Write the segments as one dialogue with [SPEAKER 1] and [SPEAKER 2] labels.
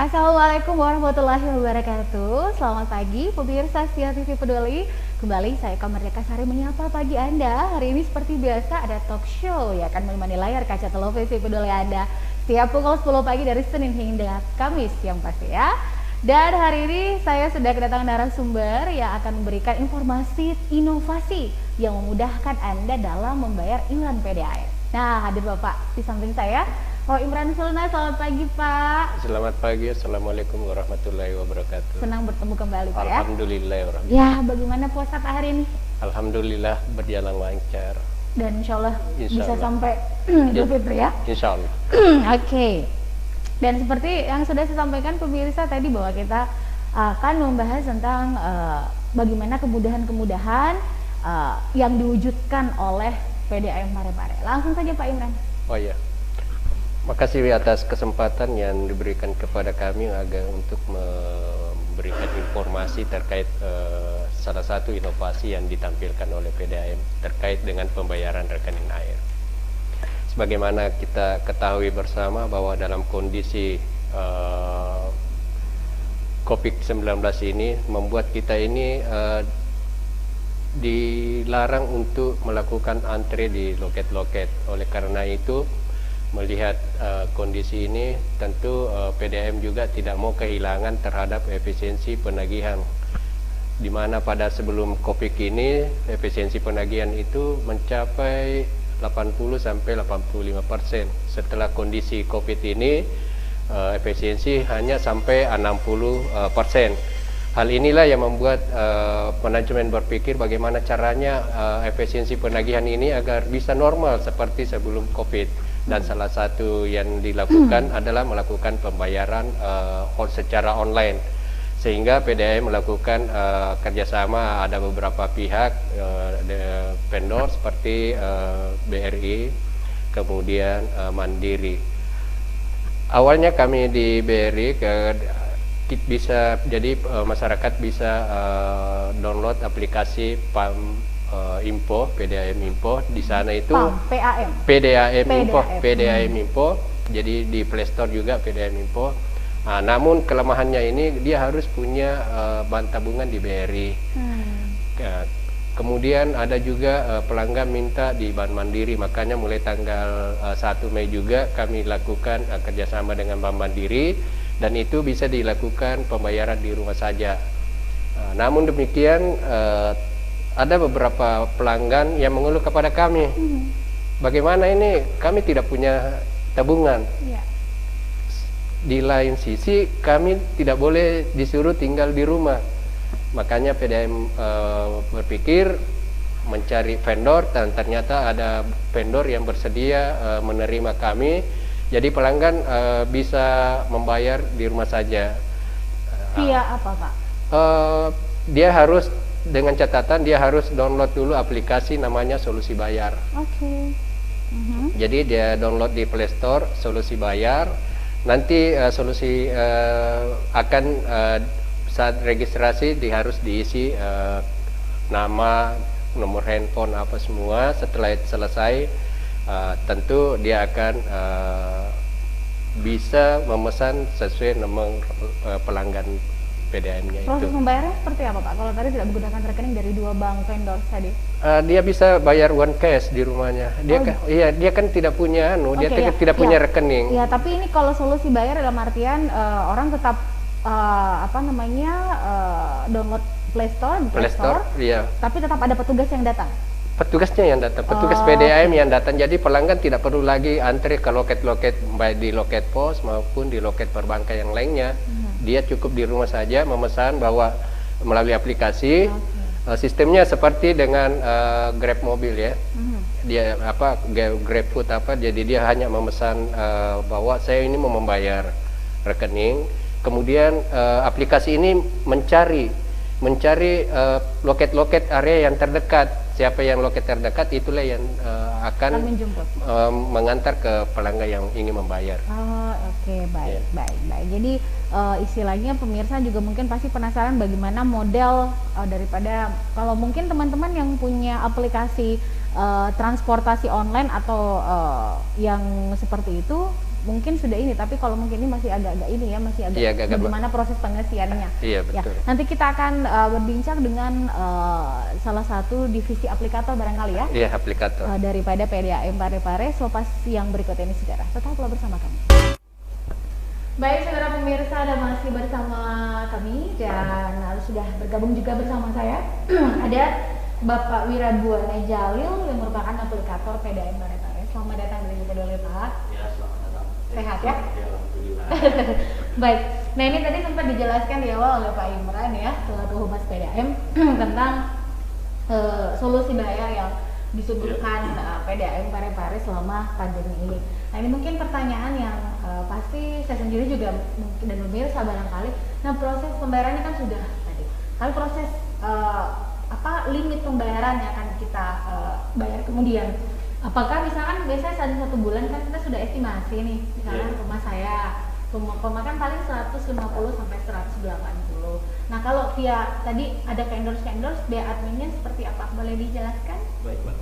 [SPEAKER 1] Assalamualaikum warahmatullahi wabarakatuh. Selamat pagi pemirsa Setia TV Peduli. Kembali saya Kamardika Sari menyapa pagi Anda. Hari ini seperti biasa ada talk show yang akan menemani layar kaca televisi Peduli Anda setiap pukul 10 pagi dari Senin hingga Kamis yang pasti ya. Dan hari ini saya sudah kedatangan narasumber yang akan memberikan informasi inovasi yang memudahkan Anda dalam membayar iuran PDAM. Nah, hadir Bapak di samping saya, Pak Imran Sulna. Selamat pagi Pak.
[SPEAKER 2] Selamat pagi, Assalamualaikum warahmatullahi wabarakatuh.
[SPEAKER 1] Senang bertemu kembali Pak ya.
[SPEAKER 2] Alhamdulillah.
[SPEAKER 1] Ya, bagaimana puasa Pak hari ini?
[SPEAKER 2] Alhamdulillah berjalan lancar.
[SPEAKER 1] Dan insya Allah bisa
[SPEAKER 2] Allah.
[SPEAKER 1] sampai Idul Fitri ya.
[SPEAKER 2] Insya Allah.
[SPEAKER 1] Oke. Dan seperti yang sudah saya sampaikan pemirsa tadi bahwa kita akan membahas tentang bagaimana kemudahan-kemudahan yang diwujudkan oleh PDAM Parepare. Langsung saja Pak Imran.
[SPEAKER 2] Oh ya, makasih atas kesempatan yang diberikan kepada kami agar untuk memberikan informasi terkait salah satu inovasi yang ditampilkan oleh PDAM terkait dengan pembayaran rekening air. Sebagaimana kita ketahui bersama bahwa dalam kondisi COVID-19 ini membuat kita ini dilarang untuk melakukan antre di loket-loket. Oleh karena itu, melihat kondisi ini, tentu PDAM juga tidak mau kehilangan terhadap efisiensi penagihan, di mana pada sebelum COVID ini efisiensi penagihan itu mencapai 80-85%. Setelah kondisi COVID ini efisiensi hanya sampai 60%. Hal inilah yang membuat manajemen berpikir bagaimana caranya efisiensi penagihan ini agar bisa normal seperti sebelum COVID. Dan salah satu yang dilakukan adalah melakukan pembayaran secara online, sehingga PDAM melakukan kerjasama ada beberapa pihak vendor seperti BRI, kemudian Mandiri. Awalnya kami di BRI bisa jadi masyarakat bisa download aplikasi PAM Info, PDAM Info. Di sana itu PDAM Info, PDAM Info. Jadi di Play Store juga PDAM Info. Nah, namun kelemahannya ini dia harus punya bank tabungan di BRI. Kemudian ada juga pelanggan minta di Bank Mandiri, makanya mulai tanggal 1 Mei juga kami lakukan kerjasama dengan Bank Mandiri, dan itu bisa dilakukan pembayaran di rumah saja. Namun demikian ada beberapa pelanggan yang mengeluh kepada kami, bagaimana ini kami tidak punya tabungan. Di lain sisi kami tidak boleh disuruh tinggal di rumah, makanya PDAM berpikir mencari vendor, dan ternyata ada vendor yang bersedia menerima kami, jadi pelanggan bisa membayar di rumah saja.
[SPEAKER 1] Via apa Pak?
[SPEAKER 2] Dia harus, dengan catatan dia harus download dulu aplikasi namanya Solusi Bayar. Jadi dia download di Play Store Solusi Bayar. Nanti solusi akan saat registrasi harus diisi nama, nomor handphone, apa semua. Setelah selesai, tentu dia akan bisa memesan sesuai nomor pelanggan PDAM-nya itu.
[SPEAKER 1] Proses membayarnya seperti apa Pak? Kalau tadi tidak menggunakan rekening dari dua bank vendor tadi?
[SPEAKER 2] Dia bisa bayar one cash di rumahnya. Dia kan tidak punya tidak punya rekening.
[SPEAKER 1] Iya, tapi ini kalau solusi bayar dalam artian orang tetap download Play Store,
[SPEAKER 2] iya.
[SPEAKER 1] Tapi tetap ada petugas yang datang.
[SPEAKER 2] Petugasnya yang datang, petugas PDAM yang datang. Jadi pelanggan tidak perlu lagi antre ke loket-loket, baik di loket pos maupun di loket perbankan yang lainnya. Dia cukup di rumah saja memesan bahwa melalui aplikasi. Sistemnya seperti dengan Grab mobil ya. Dia Grab Food jadi dia hanya memesan bahwa saya ini mau membayar rekening. Kemudian aplikasi ini mencari loket-loket area yang terdekat. Siapa yang loket terdekat, itulah yang akan mengantar ke pelanggan yang ingin membayar.
[SPEAKER 1] Baik. Jadi istilahnya pemirsa juga mungkin pasti penasaran bagaimana model daripada kalau mungkin teman-teman yang punya aplikasi transportasi online atau yang seperti itu mungkin sudah ini, tapi kalau mungkin ini masih agak-agak ini ya, masih agak
[SPEAKER 2] Iya, agak-agak
[SPEAKER 1] bagaimana proses pengisiannya.
[SPEAKER 2] Iya,
[SPEAKER 1] Ya,
[SPEAKER 2] betul.
[SPEAKER 1] nanti kita akan berbincang dengan salah satu divisi aplikator barangkali ya,
[SPEAKER 2] Iya, aplikator.
[SPEAKER 1] daripada PDAM Parepare selepas yang berikut ini saudara. Tetaplah bersama kami. Baik saudara pemirsa, ada masih bersama kami dan sudah bergabung juga bersama saya ada Bapak Wirabuana Jalil yang merupakan aplikator PDAM Parepare. Selamat datang dari Peduli Pak.
[SPEAKER 3] Ya, selamat datang.
[SPEAKER 1] Sehat ya?
[SPEAKER 3] Ya, alhamdulillah.
[SPEAKER 1] Baik, nah ini tadi sempat dijelaskan di awal oleh Pak Imran ya, selaku Humas PDAM tentang solusi bayar yang disuguhkan PDAM Parepare selama pandemi ini. Nah ini mungkin pertanyaan yang pasti saya sendiri juga mungkin dan pemirsa barangkali. Nah proses pembayarannya kan sudah tadi. Tapi proses limit pembayaran yang akan kita bayar kemudian. Apakah misalkan biasanya satu bulan kan kita sudah estimasi nih, misalkan rumah saya rumah kan paling 150 sampai 180. Nah kalau via tadi ada endorse biaya adminnya seperti apa? Boleh dijelaskan?
[SPEAKER 3] Baik, Pak.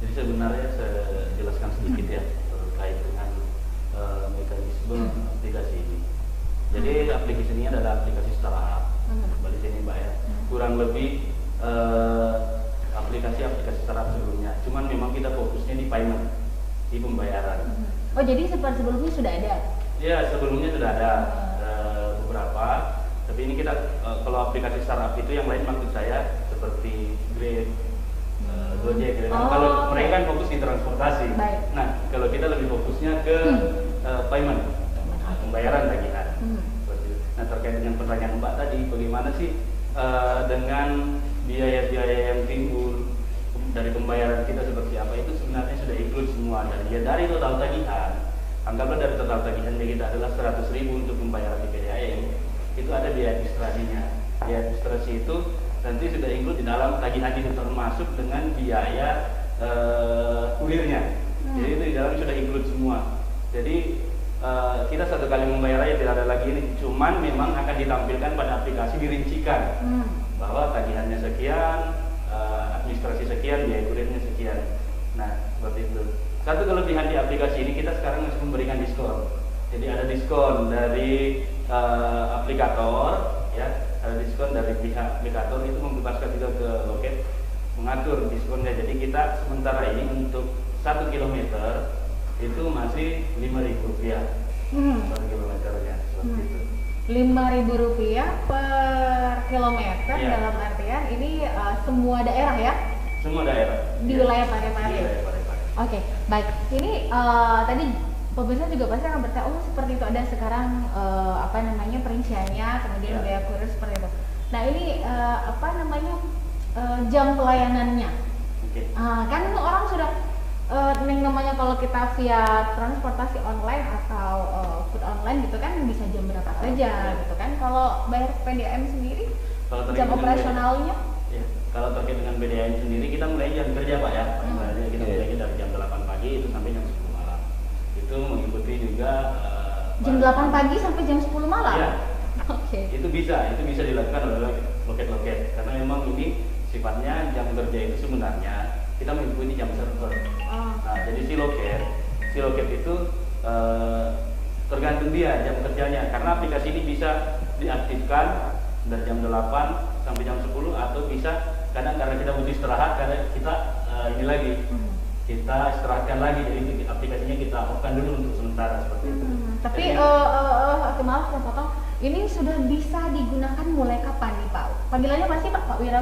[SPEAKER 3] Jadi sebenarnya saya jelaskan sedikit ya terkait dengan mekanisme aplikasi ini. Jadi aplikasi ini adalah aplikasi startup. Balik sini Mbak ya. Kurang lebih aplikasi startup sebelumnya. Cuman memang kita fokusnya di payment, di pembayaran.
[SPEAKER 1] Oh jadi seperti sebelumnya sudah ada?
[SPEAKER 3] Ya sebelumnya sudah ada beberapa. Tapi ini kita kalau aplikasi startup itu yang lain maksud saya seperti Grab, Gojek. Gitu. Kalau mereka kan fokus di transportasi.
[SPEAKER 1] Baik.
[SPEAKER 3] Nah kalau kita lebih fokusnya ke payment, pembayaran tagihan. Nah terkait dengan pertanyaan Mbak tadi, bagaimana sih dengan biaya-biaya yang timbul dari pembayaran kita seperti apa, itu sebenarnya sudah include semua dari total tagihan. Anggaplah dari total tagihan kita adalah 100.000 untuk pembayaran di PDAM, itu ada biaya administrasinya. Biaya administrasi itu nanti sudah include di dalam tagihan itu, termasuk dengan biaya kurirnya. Jadi itu di dalam sudah include semua. Jadi kita satu kali membayar aja tidak ada lagi ini, cuman memang akan ditampilkan pada aplikasi dirincikan bahwa tagihannya sekian, administrasi sekian, biaya kurirnya sekian. Nah seperti itu. Satu kelebihan di aplikasi ini, kita sekarang masih memberikan diskon. Jadi ada diskon dari aplikator, ya, ada diskon dari pihak aplikator, itu membebaskan juga ke loket mengatur diskonnya. Jadi kita sementara ini untuk 1 kilometer itu masih Rp5.000 per kilometernya, seperti itu.
[SPEAKER 1] Rp5.000 per kilometer,
[SPEAKER 3] Ya.
[SPEAKER 1] dalam artian ini semua daerah ya?
[SPEAKER 3] Semua daerah
[SPEAKER 1] Di
[SPEAKER 3] ya.
[SPEAKER 1] wilayah Parepare.
[SPEAKER 3] Di wilayah Parepare.
[SPEAKER 1] Oke, baik. Ini tadi pemirsa juga pasti akan bertanya, oh seperti itu ada sekarang perinciannya, kemudian biaya kurir seperti itu. Nah ini jam pelayanannya.
[SPEAKER 3] Oke.
[SPEAKER 1] Kan orang sudah yang namanya kalau kita via transportasi online atau food online gitu kan bisa jam berapa saja gitu kan. Kalau bayar PDAM sendiri
[SPEAKER 3] Kalau terkait
[SPEAKER 1] jam
[SPEAKER 3] dengan
[SPEAKER 1] operasionalnya?
[SPEAKER 3] Ya, kalau terkait dengan PDAM sendiri kita mulai jam kerja Pak ya. Misalnya kita mulai dari jam 8 pagi itu sampai jam 10 malam. Itu mengikuti juga
[SPEAKER 1] Jam 8 pagi sampai jam 10 malam?
[SPEAKER 3] Iya.
[SPEAKER 1] Oke.
[SPEAKER 3] Itu bisa dilakukan oleh loket-loket karena memang ini sifatnya jam kerja itu sebenarnya kita mengikuti jam server. Nah, jadi si loket itu tergantung dia jam kerjanya, karena aplikasi ini bisa diaktifkan dari jam 8 sampai jam 10 atau bisa kadang karena kita butuh istirahat, kadang kita kita istirahatkan lagi, jadi aplikasinya kita off-kan dulu untuk sementara seperti itu.
[SPEAKER 1] Tapi maaf saya potong, ini sudah bisa digunakan mulai kapan nih Pak? Panggilannya pasti Pak Wira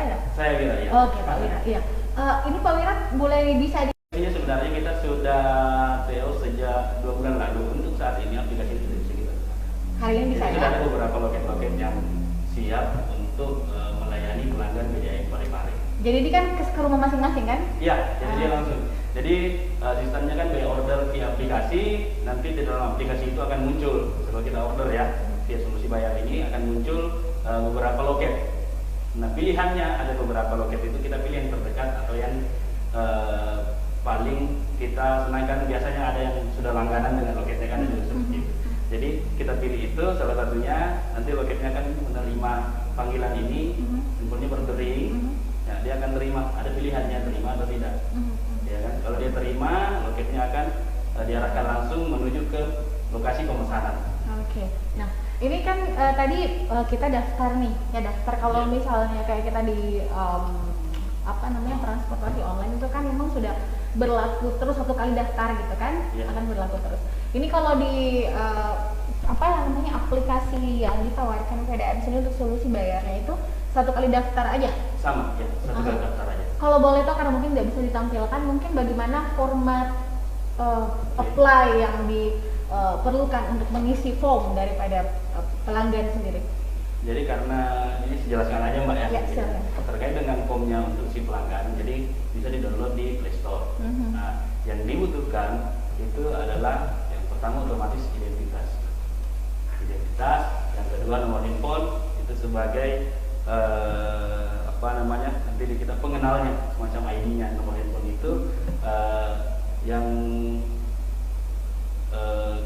[SPEAKER 1] ya?
[SPEAKER 3] Saya Wira ya.
[SPEAKER 1] Oke Pak Wira, iya. Ini Pak Wira boleh bisa
[SPEAKER 3] Ini sebenarnya kita sudah PO sejak 2 bulan lalu. Untuk saat ini aplikasi ini sudah bisa kita gunakan.
[SPEAKER 1] hari ini bisa
[SPEAKER 3] Jadi
[SPEAKER 1] ya?
[SPEAKER 3] sudah ada beberapa loket-loket yang siap untuk melayani pelanggan PDAM Parepare.
[SPEAKER 1] Jadi ini kan ke rumah masing-masing kan?
[SPEAKER 3] Iya, jadi dia langsung. Jadi sistemnya kan via order via aplikasi, nanti di dalam aplikasi itu akan muncul setelah kita order ya, via solusi bayar ini akan muncul beberapa loket. Nah pilihannya ada beberapa loket itu kita pilih yang terdekat atau yang paling kita senangkan. Biasanya ada yang sudah langganan dengan loketnya kan ada seperti itu. Jadi kita pilih itu salah satunya, nanti loketnya akan menerima panggilan ini, handphonenya berdering, ya, dia akan terima, ada pilihannya terima atau tidak. Ya kan? Kalau dia terima, loketnya akan diarahkan langsung menuju ke lokasi pemesanan.
[SPEAKER 1] Oke. Nah, ini kan tadi kita daftar nih, ya daftar kalau misalnya kayak kita di apa namanya transportasi online itu kan memang sudah berlaku terus satu kali daftar gitu kan, akan berlaku terus. Ini kalau di apa namanya aplikasi yang ditawarkan PDAM sendiri untuk solusi bayarnya itu satu kali daftar aja?
[SPEAKER 3] Sama, ya, satu kali daftar aja.
[SPEAKER 1] Kalau boleh tahu karena mungkin nggak bisa ditampilkan, mungkin bagaimana format apply yang diperlukan untuk mengisi form daripada pelanggan sendiri?
[SPEAKER 3] Jadi karena ini dijelaskan aja Mbak ya, terkait dengan formnya untuk si pelanggan, jadi bisa di-download di Play Store. Nah, yang dibutuhkan itu adalah yang pertama otomatis identitas, yang kedua nomor handphone itu sebagai apa namanya nanti kita pengenalnya semacam ID-nya nomor handphone itu, yang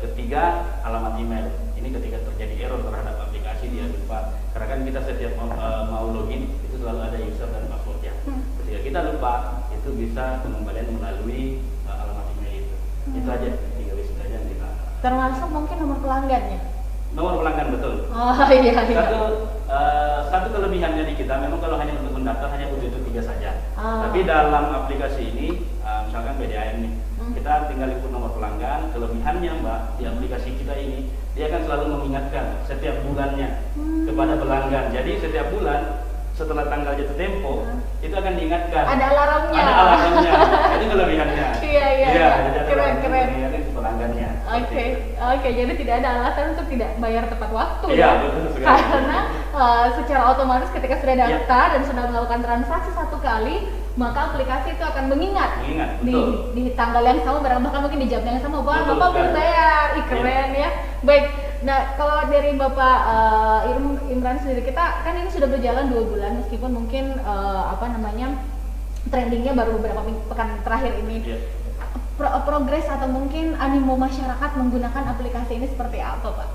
[SPEAKER 3] ketiga alamat email. Ini ketika terjadi error terhadap aplikasi dia lupa, karena kan kita setiap mau login itu selalu ada user dan passwordnya. Ketika kita lupa itu bisa pengembalian melalui alamat email itu. Itu aja 3 basic aja yang kita.
[SPEAKER 1] Termasuk mungkin nomor pelanggannya.
[SPEAKER 3] Nomor pelanggan betul.
[SPEAKER 1] Oh iya.
[SPEAKER 3] Satu kelebihannya di kita memang kalau hanya untuk mendaftar hanya butuh 3 saja. Tapi dalam aplikasi ini misalkan PDAM nih, kita tinggal input nomor pelanggan. Kelebihannya Mbak di aplikasi kita ini dia akan selalu mengingatkan setiap bulannya kepada pelanggan. Jadi setiap bulan setelah tanggal jatuh tempo itu akan diingatkan.
[SPEAKER 1] Ada alarmnya.
[SPEAKER 3] Ada alarmnya. Itu kelebihannya.
[SPEAKER 1] Iya. Keren.
[SPEAKER 3] Ini pelanggannya.
[SPEAKER 1] Oke. Jadi tidak ada alasan untuk tidak bayar tepat waktu.
[SPEAKER 3] Iya, betul sekali.
[SPEAKER 1] Karena secara otomatis ketika sudah daftar dan sudah melakukan transaksi satu kali, maka aplikasi itu akan mengingat
[SPEAKER 3] betul.
[SPEAKER 1] Di tanggal yang sama, bahkan mungkin di jam yang sama, Bapak belum bayar. Keren ya. Baik. Nah, kalau dari Bapak Imran sendiri, kita kan ini sudah berjalan 2 bulan meskipun mungkin apa namanya trendingnya baru beberapa pekan terakhir ini. Progres atau mungkin animo masyarakat menggunakan aplikasi ini seperti apa, Pak?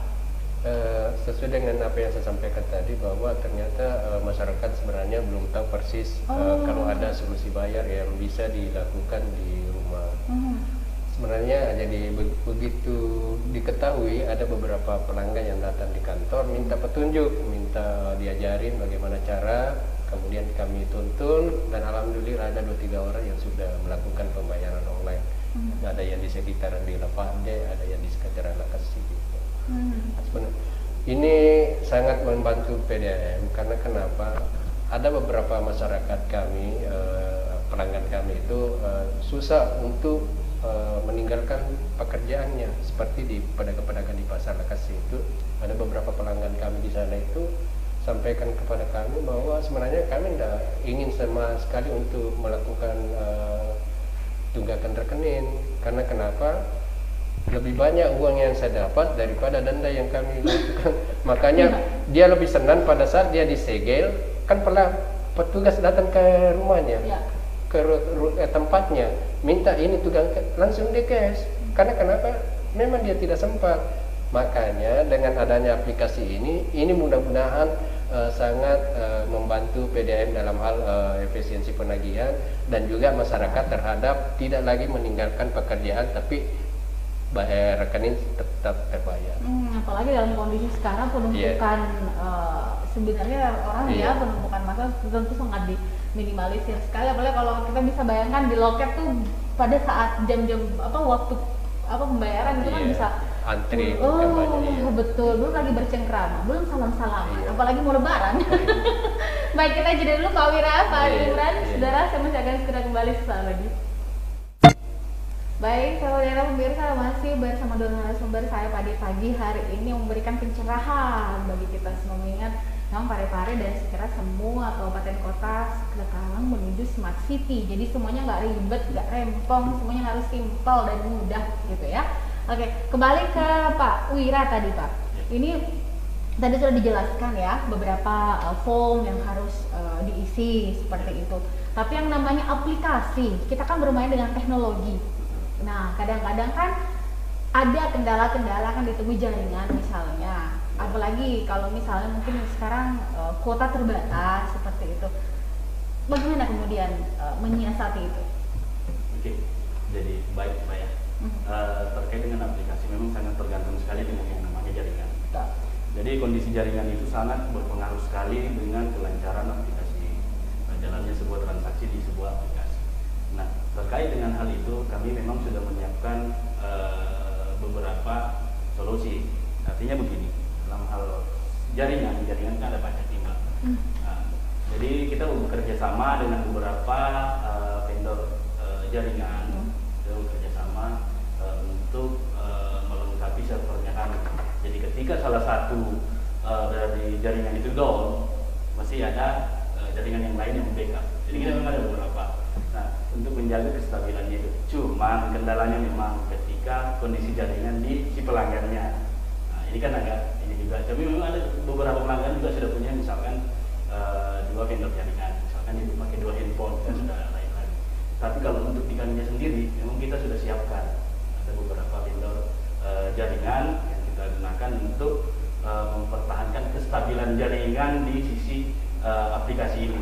[SPEAKER 2] Sesuai dengan apa yang saya sampaikan tadi, bahwa ternyata masyarakat sebenarnya belum tahu persis kalau ada solusi bayar yang bisa dilakukan di rumah. Sebenarnya jadi begitu diketahui, ada beberapa pelanggan yang datang di kantor minta petunjuk, minta diajarin bagaimana cara, kemudian kami tuntun, dan alhamdulillah ada 2-3 orang yang sudah melakukan pembayaran online. Ada yang di sekitaran di Lapande, ada yang di sekitaran Lakasi gitu. Ini sangat membantu PDAM karena kenapa? Ada beberapa masyarakat kami, pelanggan kami itu susah untuk meninggalkan pekerjaannya, seperti di pedagang-pedagang di pasar Lakasi itu. Ada beberapa pelanggan kami di sana itu sampaikan kepada kami bahwa sebenarnya kami tidak ingin sama sekali untuk melakukan tunggakan rekening, karena kenapa? Lebih banyak uang yang saya dapat daripada denda yang kami lakukan. Makanya dia lebih senang pada saat dia disegel, kan pernah petugas datang ke rumahnya, ke tempatnya, minta ini tunggang, langsung di cash. Karena kenapa? Memang dia tidak sempat. Makanya dengan adanya aplikasi ini mudah-mudahan sangat membantu PDAM dalam hal efisiensi penagihan, dan juga masyarakat terhadap tidak lagi meninggalkan pekerjaan tapi bayar rekening tetap terbayar.
[SPEAKER 1] Apalagi dalam kondisi sekarang penumpukan sebenarnya orang penumpukan massa tentu sangat diminimalisir sekali. Apalagi kalau kita bisa bayangkan di loket tuh pada saat jam-jam waktu pembayaran itu kan bisa
[SPEAKER 2] antri.
[SPEAKER 1] Betul, belum lagi bercengkrama, belum salam-salaman, apalagi mau lebaran. Baik, kita jeda dulu Pak Wira, Pak Imran, saudara, saya masih akan segera kembali sesaat lagi. Baik, saudara pemirsa, masih bersama dua narasumber saya pada pagi hari ini memberikan pencerahan bagi kita semua, mengingat memang Parepare dan sekitar semua kabupaten kota sekarang menuju smart city. Jadi semuanya nggak ribet, nggak rempong, semuanya harus simpel dan mudah gitu ya. Oke, kembali ke Pak Wira tadi Pak. Ini tadi sudah dijelaskan ya beberapa form yang harus diisi seperti itu. Tapi yang namanya aplikasi, kita kan bermain dengan teknologi. Nah, kadang-kadang kan ada kendala-kendala kan ditemui jaringan misalnya. Apalagi kalau misalnya mungkin sekarang kuota terbatas seperti itu. Bagaimana kemudian menyiasati itu?
[SPEAKER 3] Oke, jadi baik Pak ya. terkait dengan aplikasi memang sangat tergantung sekali dengan yang namanya jaringan. Jadi kondisi jaringan itu sangat berpengaruh sekali dengan kelancaran aplikasi, jalannya sebuah transaksi di sebuah aplikasi. Nah, terkait dengan hal itu kami memang sudah menyiapkan beberapa solusi. Artinya begini, dalam hal jaringan kan ada banyak timbal. Nah, jadi kita bekerja sama dengan beberapa vendor jaringan, kita bekerja sama untuk melengkapi servernya kami. Jadi ketika salah satu dari jaringan itu down, masih ada jaringan yang lain yang backup. Jadi kita memang ada beberapa. Nah, untuk menjaga kestabilannya itu. Cuman kendalanya memang ketika kondisi jaringan di si pelanggannya. Nah, ini kan agak ini juga. Tapi memang ada beberapa pelanggan juga sudah punya misalkan 2 vendor jaringan. Misalkan itu pakai 2 handphone kan sudah lain lagi. Tapi kalau untuk di kaminya sendiri, memang kita sudah siapkan. Ada beberapa vendor jaringan yang kita gunakan untuk mempertahankan kestabilan jaringan di sisi aplikasi ini.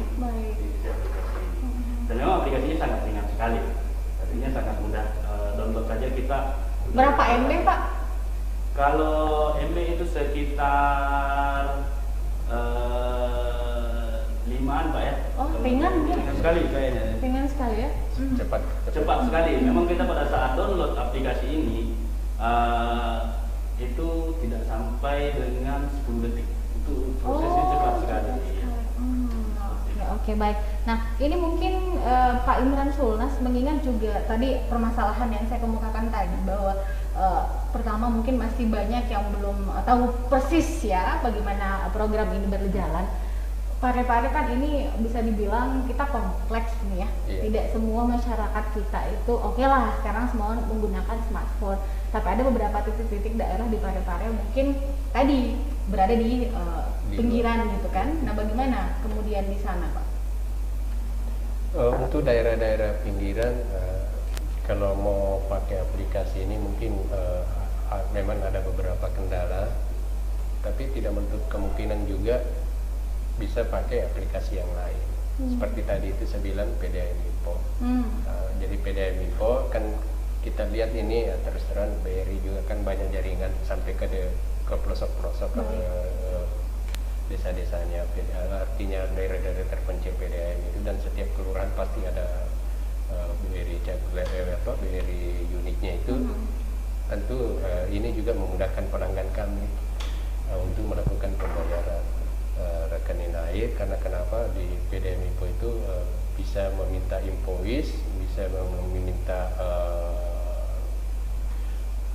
[SPEAKER 3] Di sisi aplikasi ini. Dan memang aplikasinya sangat ringan sekali. Artinya sangat mudah, download saja kita.
[SPEAKER 1] Berapa MB Pak?
[SPEAKER 3] Kalau MB itu sekitar 5-an Pak ya.
[SPEAKER 1] Oh, ringan ya?
[SPEAKER 3] Ringan sekali kayaknya.
[SPEAKER 1] Ringan sekali ya?
[SPEAKER 3] Cepat sekali. Memang kita pada saat download aplikasi ini itu tidak sampai dengan 10 detik. Itu prosesnya cepat sekali.
[SPEAKER 1] Oke, baik. Nah, ini mungkin Pak Imran Sulnas mengingat juga tadi permasalahan yang saya kemukakan tadi bahwa pertama mungkin masih banyak yang belum tahu persis ya bagaimana program ini berjalan. Pare-pare kan ini bisa dibilang kita kompleks nih ya.
[SPEAKER 2] Iya.
[SPEAKER 1] Tidak semua masyarakat kita itu oke lah sekarang semua menggunakan smartphone. Tapi ada beberapa titik-titik daerah di Pare-pare mungkin tadi berada di pinggiran gitu kan. Nah, bagaimana kemudian di sana, Pak?
[SPEAKER 2] Untuk daerah-daerah pinggiran, kalau mau pakai aplikasi ini mungkin memang ada beberapa kendala, tapi tidak menutup kemungkinan juga bisa pakai aplikasi yang lain. Seperti tadi itu saya bilang PDAM Info. Jadi PDAM Info kan kita lihat ini terus terang BRI juga kan banyak jaringan sampai ke pelosok-pelosok desa-desanya, artinya daerah-daerah terpencil PDAM itu, dan setiap kelurahan pasti ada BRI unitnya itu. Tentu ini juga memudahkan pelanggan kami untuk melakukan pembayaran rekening air, karena kenapa di PDAM Info itu bisa meminta invoice, bisa meminta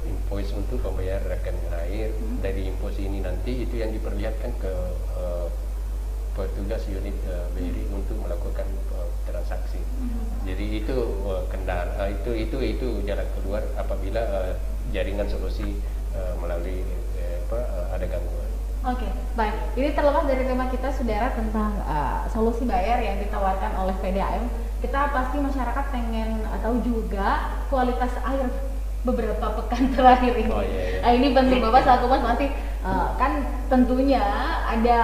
[SPEAKER 2] invoice untuk pembayar rekening air. Dari invoice ini nanti itu yang diperlihatkan ke petugas unit BRI untuk melakukan transaksi. Jadi itu kendala, itu jalan keluar apabila jaringan solusi melalui ada gangguan.
[SPEAKER 1] Oke, baik. Ini terlepas dari tema kita, saudara, tentang solusi bayar yang ditawarkan oleh PDAM. Kita pasti masyarakat pengen tahu juga kualitas air beberapa pekan terakhir ini.
[SPEAKER 2] Iya.
[SPEAKER 1] Nah, ini penting Bapak selaku Mas masih kan tentunya ada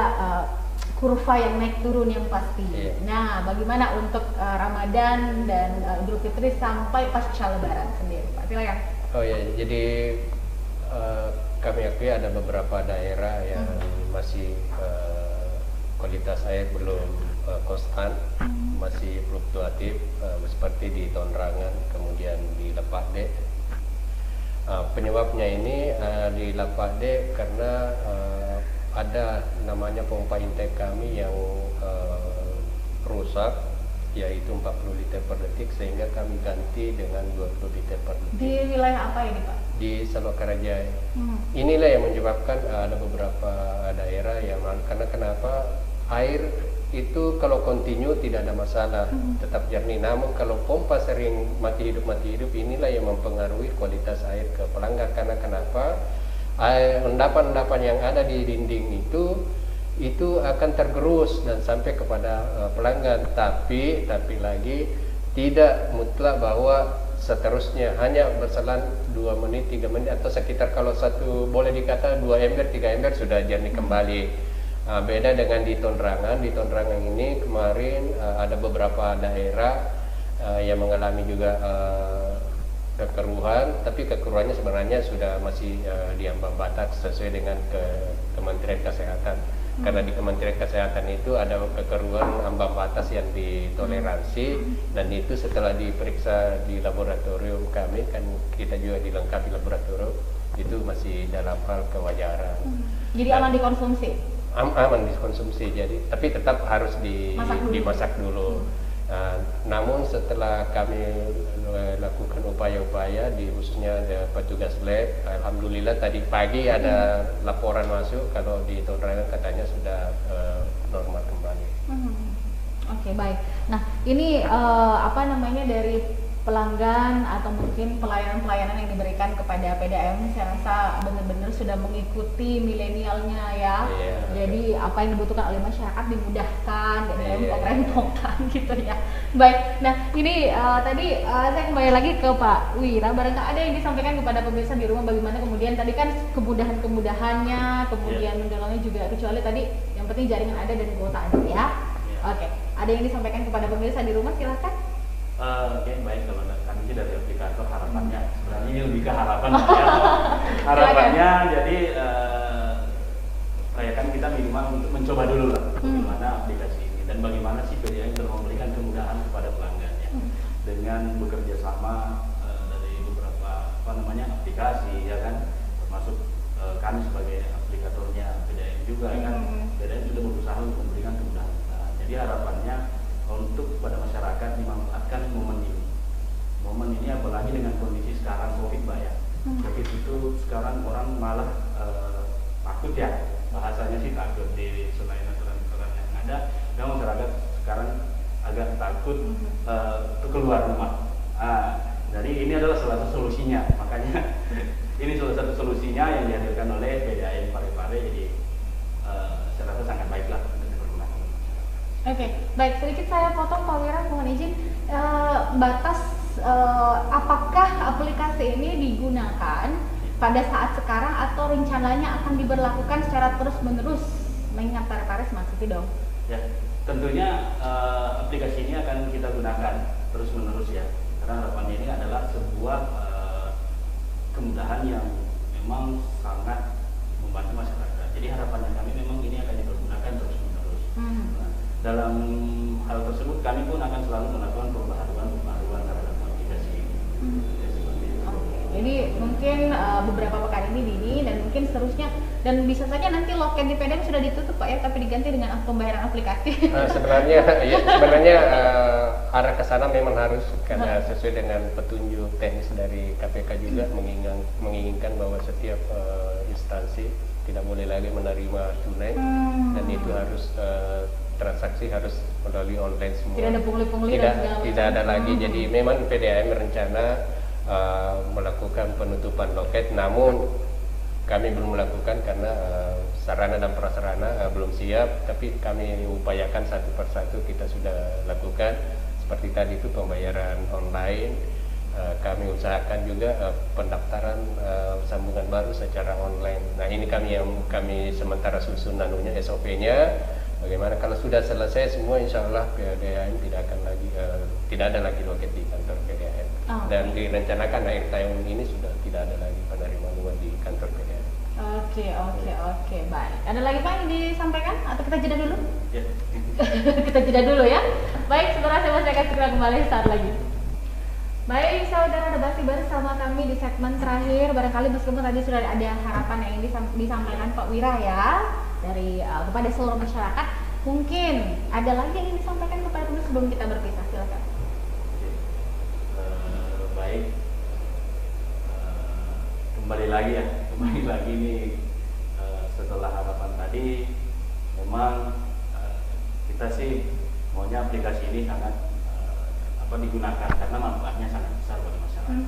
[SPEAKER 1] kurva yang naik turun yang pasti.
[SPEAKER 2] Iya.
[SPEAKER 1] Nah, bagaimana untuk Ramadan dan Idul Fitri sampai pasca Lebaran sendiri, Pak? Silakan.
[SPEAKER 2] Oh ya, jadi kami akui ada beberapa daerah yang masih kualitas air belum konstan, masih fluktuatif, seperti di Tonrangan, kemudian di Lepade. Penyebabnya ini di Lepade karena ada namanya pompa intek kami yang rusak, yaitu 40 liter per detik, sehingga kami ganti dengan 20 liter per detik.
[SPEAKER 1] Di wilayah apa ini, Pak?
[SPEAKER 2] Di Salokaraya. Inilah yang menyebabkan ada beberapa daerah yang, karena kenapa, air itu kalau kontinu tidak ada masalah, tetap jernih. Namun kalau pompa sering mati hidup, inilah yang mempengaruhi kualitas air ke pelanggan. Karena kenapa, endapan-endapan yang ada di dinding itu akan tergerus dan sampai kepada pelanggan. Tapi lagi tidak mutlak bahwa seterusnya hanya berselang 2 menit, 3 menit, atau sekitar, kalau boleh dikata 2 ember, 3 ember sudah jernih kembali. Beda dengan di Tonrangan. Di Tonrangan ini kemarin ada beberapa daerah yang mengalami juga kekeruhan, tapi kekeruhannya sebenarnya sudah masih di ambang batas sesuai dengan Kementerian Kesehatan. Karena di Kementerian Kesehatan itu ada kekeruhan ambang batas yang ditoleransi, dan itu setelah diperiksa di laboratorium kami, kan kita juga dilengkapi laboratorium, itu masih dalam hal kewajaran.
[SPEAKER 1] Jadi aman dikonsumsi?
[SPEAKER 2] Aman dikonsumsi, jadi tapi tetap harus dimasak dulu. Namun setelah kami lakukan upaya-upaya di khususnya petugas lab, alhamdulillah tadi pagi ada laporan masuk kalau di Toraja katanya sudah normal kembali.
[SPEAKER 1] Oke, baik. Nah, ini apa namanya, dari pelanggan atau mungkin pelayanan-pelayanan yang diberikan kepada PDAM, saya rasa benar-benar sudah mengikuti milenialnya ya. Jadi apa yang dibutuhkan oleh masyarakat dimudahkan, dan rentongkan gitu ya. Baik, nah ini tadi saya kembali lagi ke Pak Wira, barangkali ada yang disampaikan kepada pemirsa di rumah bagaimana kemudian tadi kan kemudahan-kemudahannya, kemudian mendalangnya juga, kecuali tadi yang penting jaringan ada dan kuota ada ya. Oke, ada yang disampaikan kepada pemirsa di rumah, silahkan.
[SPEAKER 3] Oke, baik. Kalau kami sih dari aplikator harapannya, sebenarnya ini lebih ke harapan ya. Harapannya jadi kayak kan kita minimal untuk mencoba dulu lah bagaimana aplikasi ini dan bagaimana sih PDAM bisa memberikan kemudahan kepada pelanggannya dengan bekerja sama dari beberapa aplikasi ya kan, termasuk kami sebagai aplikatornya PDAM juga kan. PDAM sudah berusaha untuk memberikan kemudahan. Jadi harapannya untuk pada masyarakat dimanfaatkan momen ini. Momen ini apalagi dengan kondisi sekarang COVID ya. COVID itu sekarang orang malah takut ya. Bahasanya sih takut di selain aturan-aturan yang ada. Dan masyarakat sekarang agak takut keluar rumah. Jadi ini adalah salah satu solusinya. Makanya ini salah satu solusinya yang dihadirkan oleh PDAM Parepare. Jadi saya rasa sangat baiklah.
[SPEAKER 1] Oke, baik, sedikit saya potong Pak Wira, mohon izin, batas apakah aplikasi ini digunakan pada saat sekarang atau rencananya akan diberlakukan secara terus-menerus mengingat Parepare Smart City dong?
[SPEAKER 3] Ya, tentunya aplikasi ini akan kita gunakan terus-menerus ya, karena harapannya ini adalah sebuah kemudahan yang memang sangat membantu masyarakat. Jadi harapannya kami memang ini akan dipergunakan terus-menerus. Dalam hal tersebut kami pun akan selalu melakukan pembaharuan terhadap aplikasi ini.
[SPEAKER 1] Jadi mungkin beberapa pekan ini dan mungkin seterusnya, dan bisa saja nanti loket di PDAM sudah ditutup Pak ya, tapi diganti dengan pembayaran aplikasi.
[SPEAKER 2] Sebenarnya arah ke sana memang harus, karena sesuai dengan petunjuk teknis dari KPK juga menginginkan bahwa setiap instansi tidak boleh lagi menerima tunai, dan itu harus transaksi harus melalui online semua.
[SPEAKER 1] Tidak ada pungli-pungli
[SPEAKER 2] tidak ada lagi. Jadi memang PDAM berencana melakukan penutupan loket, namun kami belum melakukan karena sarana dan prasarana belum siap, tapi kami upayakan satu persatu kita sudah lakukan. Seperti tadi itu pembayaran online, kami usahakan juga pendaftaran sambungan baru secara online. Nah ini kami sementara susun SOP-nya. Bagaimana kalau sudah selesai semua, insya Allah PDAM tidak ada lagi loket di kantor PDAM. Dan direncanakan akhir tahun ini sudah tidak ada lagi penerima bunga di kantor PDAM.
[SPEAKER 1] Oke, baik. Ada lagi Pak yang disampaikan atau kita jeda dulu?
[SPEAKER 3] Ya.
[SPEAKER 1] Kita jeda dulu ya. Baik, saudara, saya akan segera kembali saat lagi. Baik, saudara, masih bersama kami di segmen terakhir. Barangkali meskipun tadi sudah ada harapan yang ingin disampaikan Pak Wira ya, dari kepada seluruh masyarakat, mungkin ada lagi yang ingin disampaikan kepada pemirsa sebelum kita berpisah, silakan.
[SPEAKER 3] Baik, kembali lagi nih setelah harapan tadi, memang kita sih maunya aplikasi ini sangat digunakan karena manfaatnya sangat besar bagi masyarakat.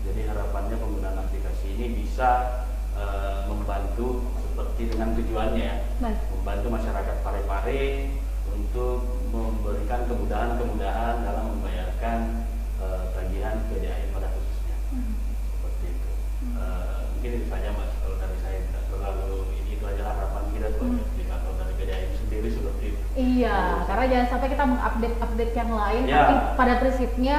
[SPEAKER 3] Jadi harapannya penggunaan aplikasi ini bisa membantu seperti dengan tujuannya ya, membantu masyarakat Parepare untuk memberikan kemudahan dalam membayarkan tagihan PDAM pada khususnya. Seperti itu. Mungkin itu saja Mas, kalau dari saya tidak terlalu itu aja harapan kita sebagai aplikator dari PDAM sendiri seperti itu.
[SPEAKER 1] Iya, karena jangan sampai kita mengupdate yang lain,
[SPEAKER 3] ya.
[SPEAKER 1] tapi pada prinsipnya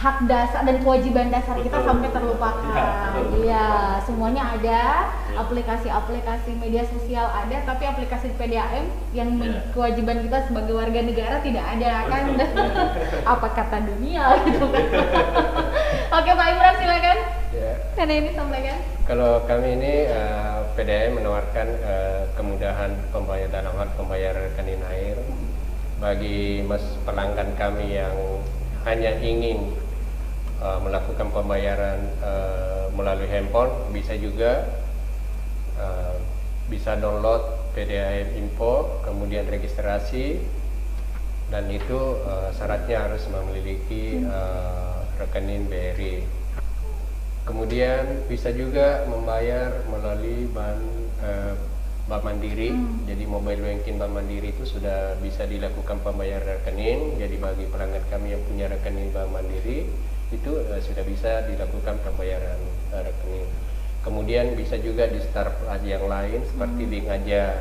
[SPEAKER 1] hak dasar dan kewajiban dasar kita
[SPEAKER 3] Betul.
[SPEAKER 1] sampai terlupakan.
[SPEAKER 3] Iya, betul.
[SPEAKER 1] Iya, semuanya ada,
[SPEAKER 3] Iya.
[SPEAKER 1] aplikasi-aplikasi media sosial ada, tapi aplikasi PDAM yang
[SPEAKER 3] Iya.
[SPEAKER 1] kewajiban kita sebagai warga negara tidak ada kan.
[SPEAKER 3] Betul.
[SPEAKER 1] Apa kata dunia gitu kan. Oke, Pak Imran silakan.
[SPEAKER 2] Ya.
[SPEAKER 1] Karena ini sampaikan.
[SPEAKER 2] Kalau kami ini PDAM menawarkan kemudahan dalam hal pembayaran rekening air bagi pelanggan kami yang hanya ingin melakukan pembayaran melalui handphone, bisa juga bisa download PDAM Info, kemudian registrasi, dan itu syaratnya harus memiliki rekening BRI. Kemudian bisa juga membayar melalui Bank Mandiri. Jadi mobile banking Bank Mandiri itu sudah bisa dilakukan pembayaran rekening. Jadi bagi pelanggan kami yang punya rekening Bank Mandiri itu sudah bisa dilakukan pembayaran rekening. Kemudian bisa juga di startup yang lain seperti Link Aja.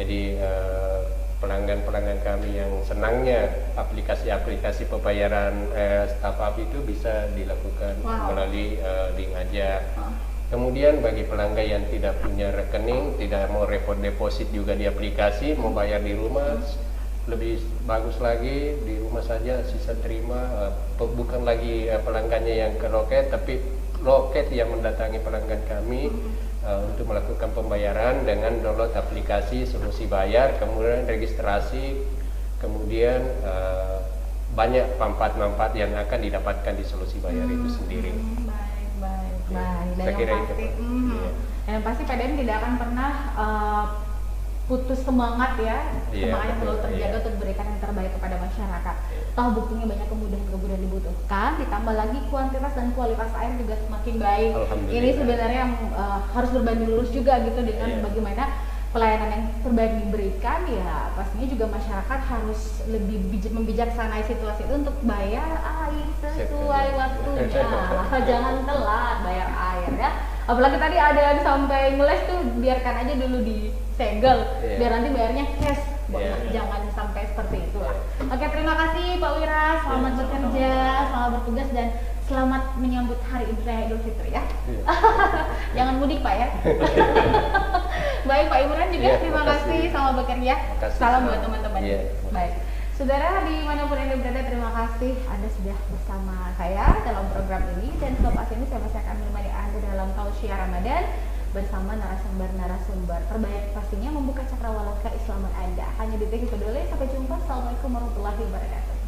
[SPEAKER 2] Jadi pelanggan-pelanggan kami yang senangnya aplikasi-aplikasi pembayaran startup itu bisa dilakukan melalui Link Aja. Kemudian bagi pelanggan yang tidak punya rekening, tidak mau repot deposit juga di aplikasi, mau bayar di rumah, lebih bagus lagi di rumah saja sisa terima, bukan lagi pelanggannya yang ke loket, tapi loket yang mendatangi pelanggan kami untuk melakukan pembayaran dengan download aplikasi Solusi Bayar, kemudian registrasi, kemudian banyak manfaat-manfaat yang akan didapatkan di Solusi Bayar itu sendiri.
[SPEAKER 1] Baik. Dan
[SPEAKER 2] Saya kira
[SPEAKER 1] yang
[SPEAKER 2] itu,
[SPEAKER 1] pasti,
[SPEAKER 2] Pak. Iya.
[SPEAKER 1] dan yang pasti PDAM tidak akan pernah putus semangat ya,
[SPEAKER 2] Iya,
[SPEAKER 1] semangat yang
[SPEAKER 2] betul,
[SPEAKER 1] selalu terjaga
[SPEAKER 2] iya.
[SPEAKER 1] untuk memberikan yang terbaik kepada masyarakat. Toh buktinya banyak kemudahan-kemudahan dibutuhkan, ditambah lagi kuantitas dan kualitas air juga semakin baik.
[SPEAKER 2] Alhamdulillah.
[SPEAKER 1] Ini sebenarnya yang harus berbanding lurus juga gitu dengan
[SPEAKER 2] Iya.
[SPEAKER 1] bagaimana pelayanan yang terbaik diberikan, ya pastinya juga masyarakat harus lebih membijaksanai situasi itu untuk bayar air sesuai waktunya. Jangan telat bayar air ya. Apalagi tadi ada yang sampai ngeles tuh, biarkan aja dulu disegel, biar nanti bayarnya cash. Jangan sampai seperti itulah. Oke, terima kasih Pak Wira, selamat bekerja, selamat bertugas, dan selamat menyambut Hari Raya Idul Fitri ya. Jangan mudik Pak ya. Baik Pak Imran juga, terima kasih, selamat bekerja. Salam buat teman-teman. Baik, saudara dimanapun Anda berada, terima kasih Anda sudah bersama saya dalam program ini, dan setelah ini saya masih akan menemani Anda dalam Tausiah Ramadan bersama narasumber terbaik, pastinya membuka cakrawala keislaman Anda hanya di TV Peduli. Sampai jumpa, assalamualaikum warahmatullahi wabarakatuh.